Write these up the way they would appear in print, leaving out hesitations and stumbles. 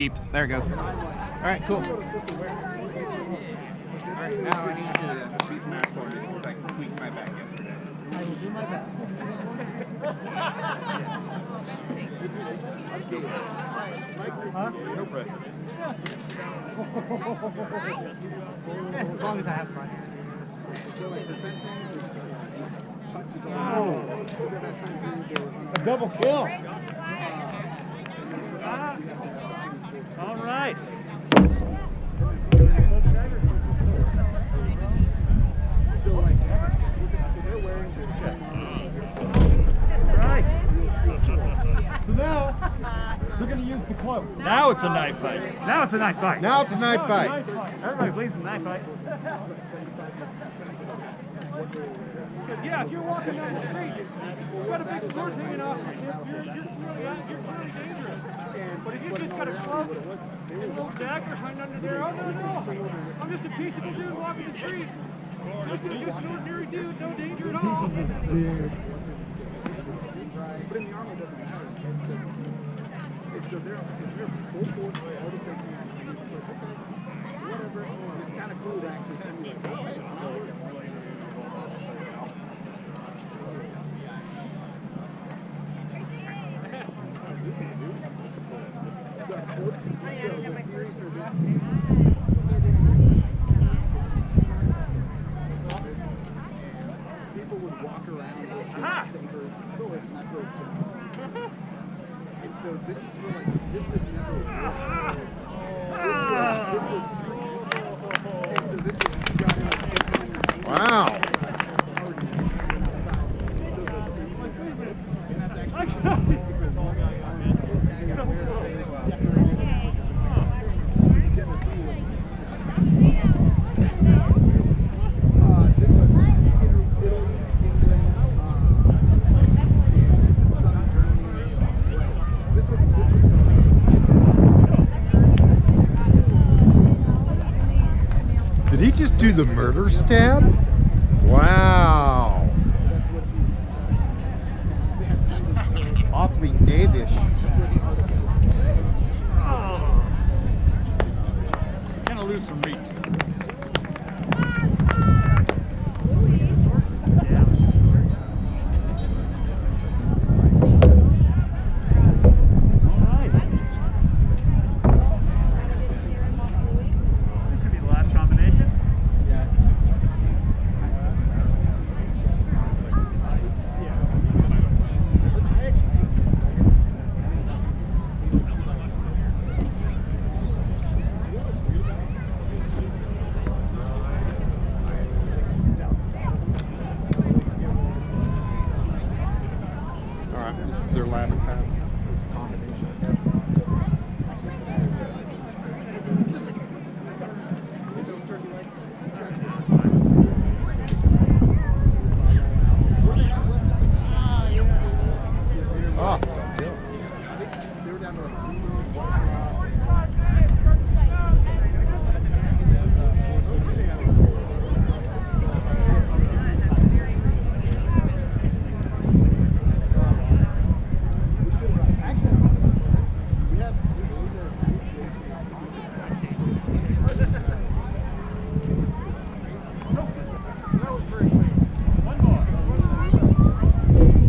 There it goes. All right, cool. All right, now I need you to beat some ass for me because I tweaked my back yesterday. I will do my best. Huh? No pressure. As long as I have fun. Oh. A double kill. All right. Right. So now, we're going to use the cloak. Now it's a knife fight. Now it's a knife fight. Now it's a knife fight. Everybody believes in knife fight. Because yeah, if you're walking down the street, you've got a big sword hanging off, you're really dangerous. But if you just got a club, a little dagger hung under there, oh no, I'm just a peaceable dude walking the street. Just an ordinary dude, no danger at all. But in the army, it doesn't matter. So they're full force, all the things. Whatever. It's kind of cool to actually see like, oh, hey, that works. People would walk around with sabers and swords, and that's where it's from. And so this is where, like, this was never this was and so this was Wow. and that's actually Did he just do the murder stab? Wow. Awfully knavish. Gonna lose some reach. This is their last pass combination, I guess. Oh, don't kill. they were down to like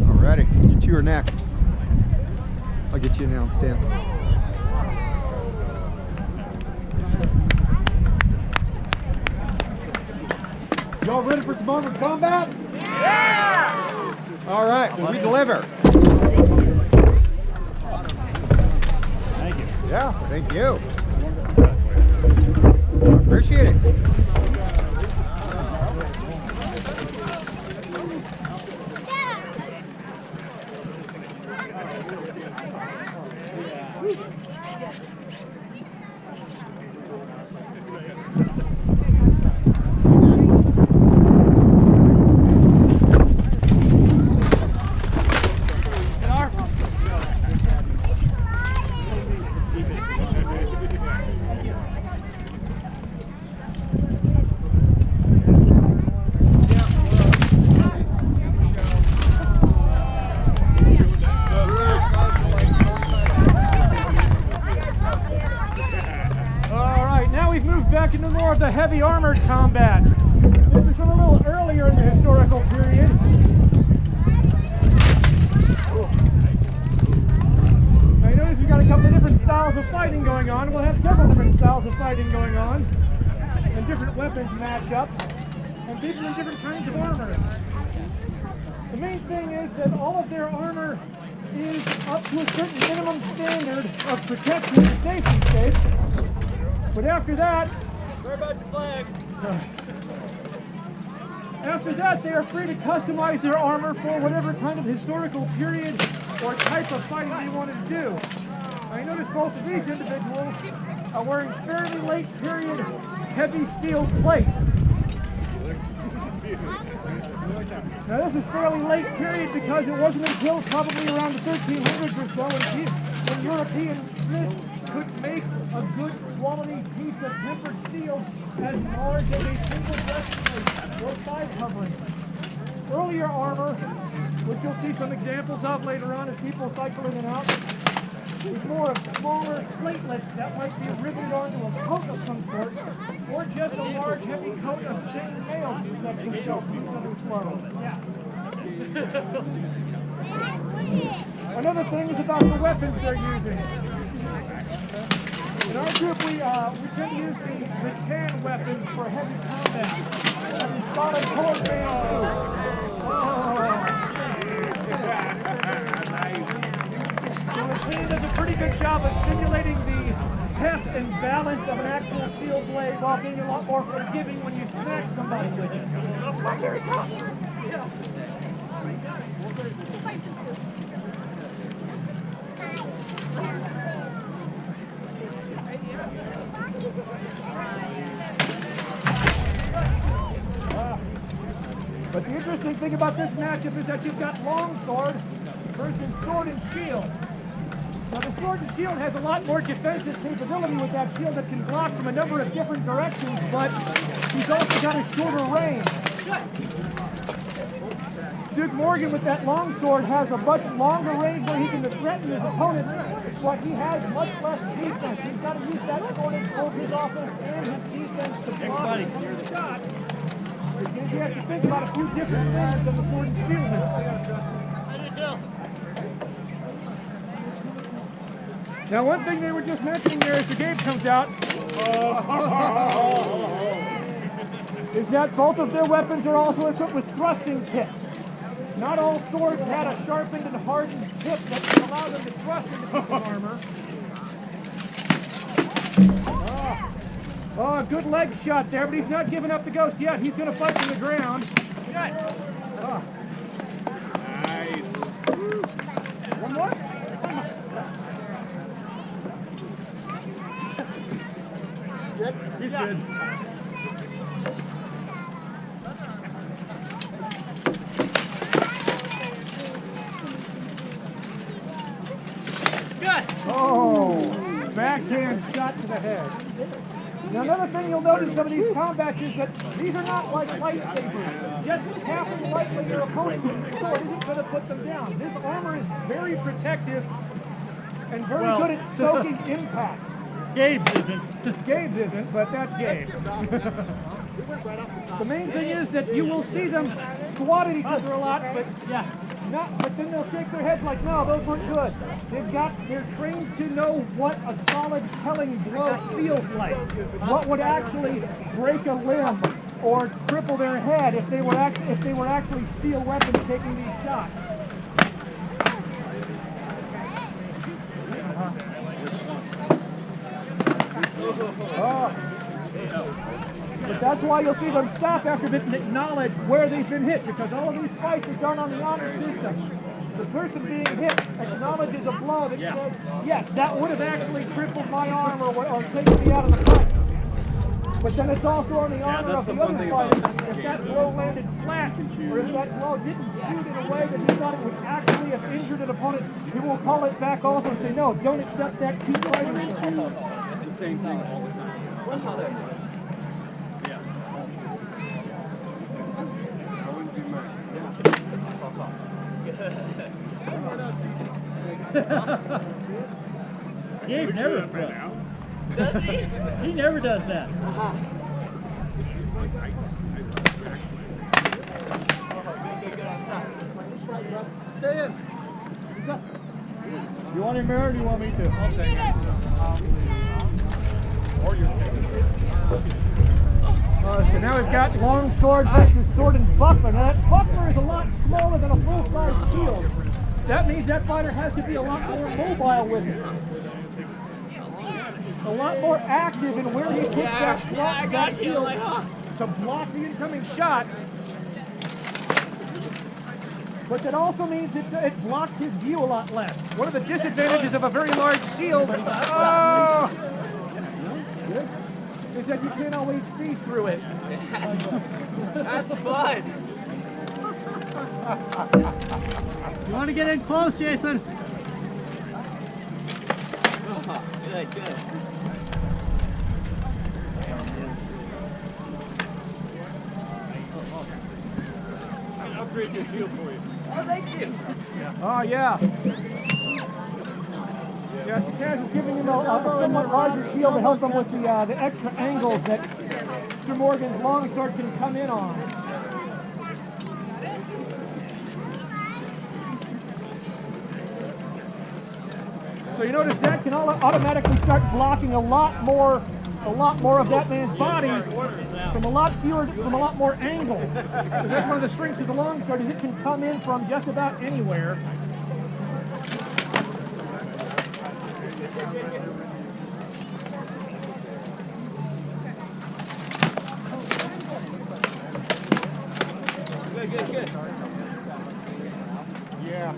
Alrighty, you two are next. I'll get you announced, Stan. Y'all ready for some armored combat? Yeah! Alright, well, we deliver. Thank you. Yeah, thank you. Appreciate it. back into more of the heavy armored combat. This is from a little earlier in the historical period. Now you notice we've got a couple of different styles of fighting going on. We'll have several different styles of fighting going on, and different weapons match up, and people in different kinds of armor. The main thing is that all of their armor is up to a certain minimum standard of protection and safety state. But after that, Where about your flag? after that, they are free to customize their armor for whatever kind of historical period or type of fighting they wanted to do. I notice both of these individuals are wearing fairly late period heavy steel plate. Now this is fairly late period because it wasn't until probably around the 1300s or so when European smiths could make a good quality piece of tempered steel as large as a single breastplate or side covering. Earlier armor, which you'll see some examples of later on as people cycle in and out, is more of smaller platelets that might be riveted onto a coat of some sort, or just a large heavy coat of chain mail that can still keep them slow. Another thing is about the weapons they're using. In our group, we tend to use the rattan weapons for heavy combat. Solid core mail. The rattan does a pretty good job of simulating the heft and balance of an actual steel blade while being a lot more forgiving when you smack somebody with it. Here he comes! But the interesting thing about this matchup is that you've got long sword versus sword and shield. Now the sword and shield has a lot more defensive capability with that shield that can block from a number of different directions, but he's also got a shorter range. Duke Morgan with that long sword has a much longer range where he can threaten his opponent, but he has much less defense. He's got to use that sword in both his offense and his defense to block the shot. You have to think about a few different things than the sword and shield is. Now one thing they were just mentioning there as the game comes out is that both of their weapons are also equipped with thrusting tips. Not all swords had a sharpened and hardened tip that can allow them to thrust into people's armor. Oh, good leg shot there, but he's not giving up the ghost yet. He's going to fight from the ground. Oh. Nice. One more? He's good. Oh, backhand shot to the head. Now another thing you'll notice in some of these combats is that these are not like lightsabers. Just tapping lightly your opponent with your sword isn't going to put them down. This armor is very protective and very good at soaking impact. Gabe's isn't. Gabe's isn't, but that's Gabe. The main thing is that you will see them swat at each other a lot, but but then they'll shake their heads like, no, those weren't good. They're trained to know what a solid telling blow feels like. What would actually break a limb or cripple their head if they were actually steel weapons taking these shots. But that's why you'll see them stop after this and acknowledge where they've been hit, because all of these fights are done on the honor system. The person being hit acknowledges a blow that says, yes, that would have actually crippled my arm or taken me out of the fight. But then it's also on the honor of the other fighter. If that blow landed flat, or if that blow didn't shoot in a way that he thought it would actually have injured an opponent, he will call it back also and say, no, don't accept that keep fighting. It's the same thing all the time. Gabe never fell. Does he? He never does that. Stay in. You want him there or do you want me to? I'll take it. Or you're taking it. So now we've got long sword versus sword and buckler. Now that buckler is a lot smaller than a full-size shield. That means that fighter has to be a lot more mobile with it. A lot more active in where he puts that shield to block the incoming shots. But that also means it blocks his view a lot less. One of the disadvantages of a very large shield is that you can't always see through it. That's fun. You want to get in close, Jason? Oh, good. I'll upgrade your shield for you. Oh, thank you. Oh, yeah. Yeah, Chaz is giving him a somewhat larger shield to help him with the extra angles that Mr. Morgan's longsword can come in on. So you notice that can automatically start blocking a lot more of that man's body from a lot more angles. So that's one of the strengths of the longsword, is it can come in from just about anywhere. Good. Yeah.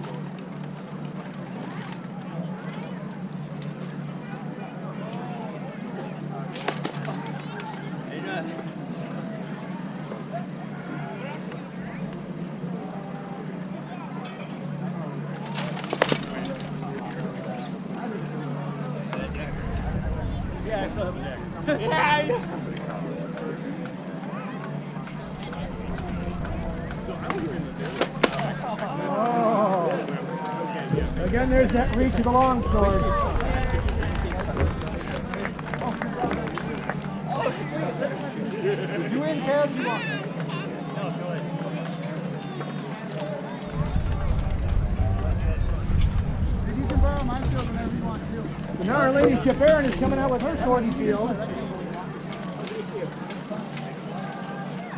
Yeah, I still have an X. Yeah. Oh. Again, there's that reach of the longsword. You in, Kev? You want? You can borrow my shield whenever you want to. So now our lady Ship Erin is coming out with her sword and shield.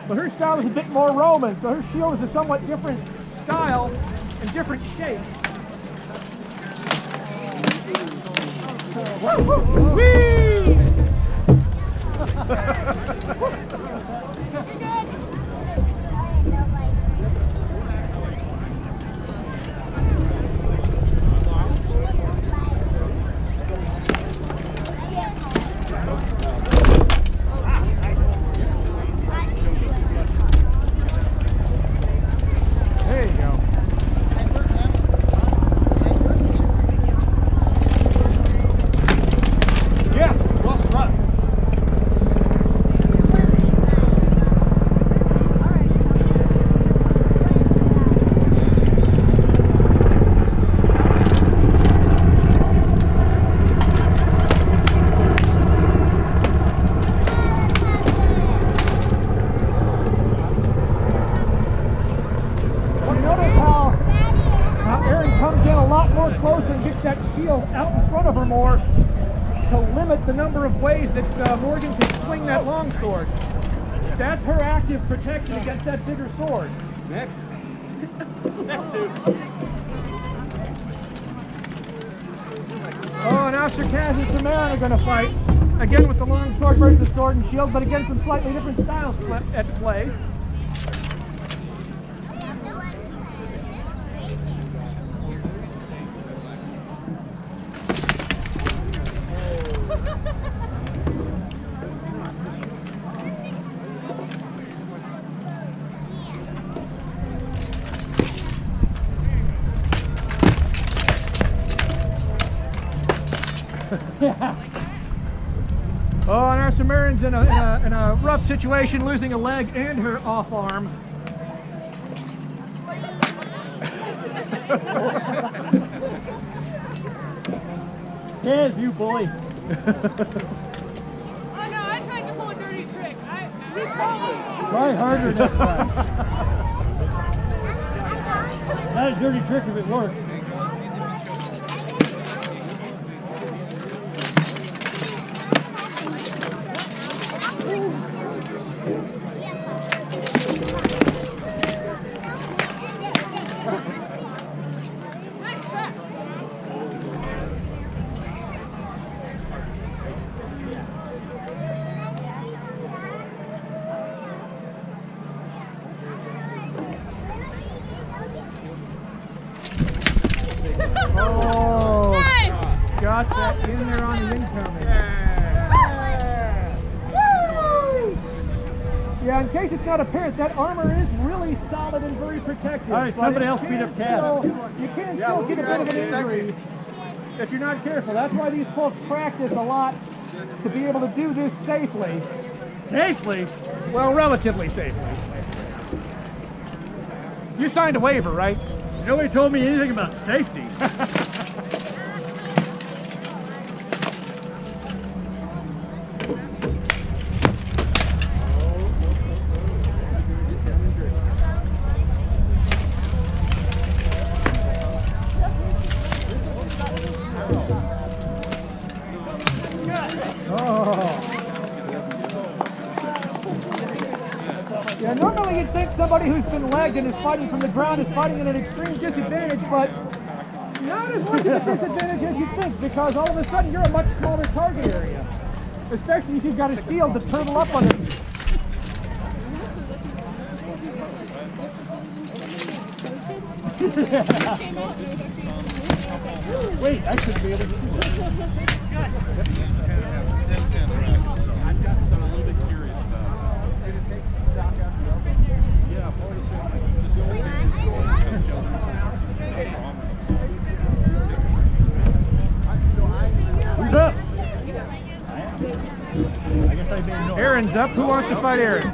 But her style is a bit more Roman, so her shield is a somewhat different style and different shape. Whee! There you go. Yeah, well run. Closer and gets that shield out in front of her more to limit the number of ways that Morgan can swing that longsword. That's her active protection against that bigger sword. Next. Next two. Oh, now Sir Kaz and Sir Marin are going to fight. Again with the longsword versus sword and shield, but again some slightly different styles at play. Yeah. Oh, and our Sumerian's in a rough situation, losing a leg and her off arm. Yes, you bully. no, I tried to pull a dirty trick. Try harder next time. Not a dirty trick if it works. Oh, nice. Got that in there on the incoming. Yeah, in case it's not apparent, that armor is really solid and very protective. All right, somebody else beat up Cat. You can still get a bit of an injury if you're not careful. That's why these folks practice a lot to be able to do this safely. Safely? Well, relatively safely. You signed a waiver, right? Nobody told me anything about safety. Yeah, normally you'd think somebody who's been lagged and is fighting from the ground is fighting at an extreme disadvantage, but not as much of a disadvantage as you think, because all of a sudden you're a much smaller target area, especially if you've got a shield to turtle up on it. Wait, I should be able to do that. I've got a little bit curious about. Yeah, just Who's up? I guess I didn't know. Aaron's up. Who wants to fight Aaron?